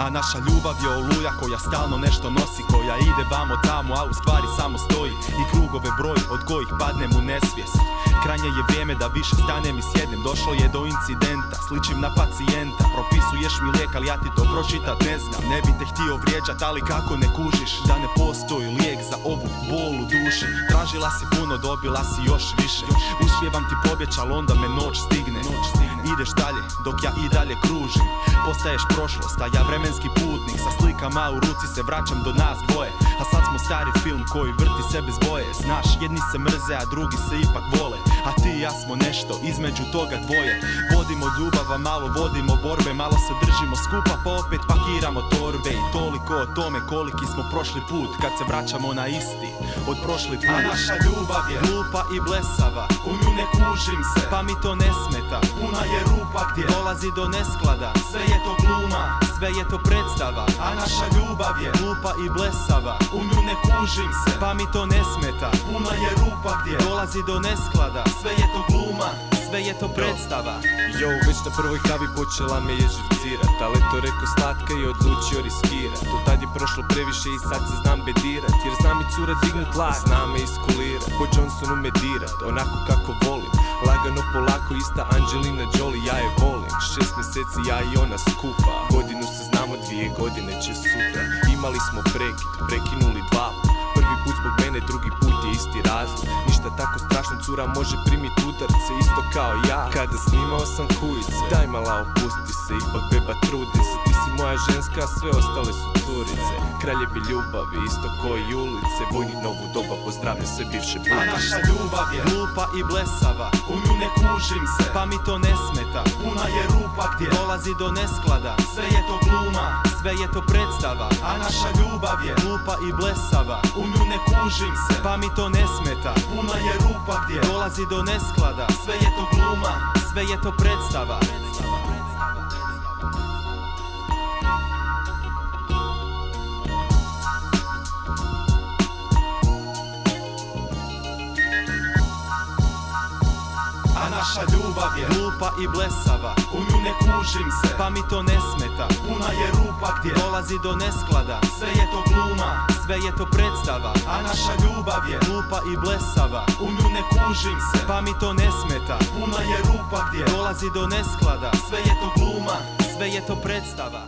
A naša ljubav je oluja koja stalno nešto nosi, koja ide vamo tamo, a u stvari samo stoji i krugove broji od kojih padnem u nesvijest. Krajnje je vrijeme da više stanem i sjednem, došlo je do incidenta, sličim na pacijenta. Propisuješ mi lijek, ali ja ti to pročitat ne znam. Ne bi te htio vrijeđat, ali kako ne kužiš da ne postoji lijek za ovu bol u duši. Tražila si puno, dobila si još više. Uspijevam ti pobjeć, al onda me noć stigne. Ideš dalje, dok ja i dalje kružim. Postaješ prošlost, a ja vremenski putnik. Sa slikama u ruci se vraćam do nas dvoje. A sad smo stari film koji vrti se bez boje. Znaš, jedni se mrze, a drugi se ipak vole. A ti i ja smo nešto između toga dvoje. Vodimo ljubava, malo vodimo borbe. Malo se držimo skupa, pa opet pakiramo torbe. I toliko o tome koliki smo prošli put, kad se vraćamo na isti od prošli put. A naša ljubav je glupa i blesava, u nju ne kužim se, pa mi to ne smeta. Puna je rupa gdje dolazi do nesklada. Sve je to gluma, sve je to predstava. A naša ljubav je glupa i blesava, u nju ne kužim se, pa mi to ne smeta. Puna je rupa gdje dolazi do nesklada. Sve je to gluma, sve je to predstava. Yo, već na prvoj kavi počela me je živcirat, ali to rekao slatka i odlučio riskirat. Od tad je prošlo previše i sad se znam bedirat, jer znam i cura dignut glas, znam me iskulirat. Po Johnsonu me dirat, onako kako volim, lagano polako, ista Angelina Jolie, ja je volim. 6 mjeseci ja i ona skupa, godinu se znamo, 2 godine će sutra. Imali smo prekid, prekinuli 2 put. Prvi put zbog mene, drugi put je isti razlog. Ništa tako strašno, cura može primit udarce isto kao ja kada snimao sam kujice. Daj mala opusti se, ipak beba trudi se. Ti si moja ženska, a sve ostale su curice. Kraljevi ljubavi, isto koji ulice. Vojni novu doba, pozdravlja sve bivše budice. A naša ljubav je glupa i blesava, u nju ne kužim se, pa mi to ne smeta. Puna je rupa gdje dolazi do nesklada. Sve je to gluma, sve je to predstava. A naša ljubav je glupa i blesava, u nju ne kužim se, pa mi to ne smeta. Puna je rupa gdje dolazi do nesklada. Sve je to gluma, sve je to predstava. A naša ljubav je glupa i blesava, u nju ne kužim se, pa mi to ne smeta. Puna je rupa gdje dolazi do nesklada. Sve je to gluma, sve je to predstava. A naša ljubav je glupa i blesava, u nju ne kužim se, pa mi to ne smeta. Puna je rupa gdje dolazi do nesklada. Sve je to gluma, sve je to predstava.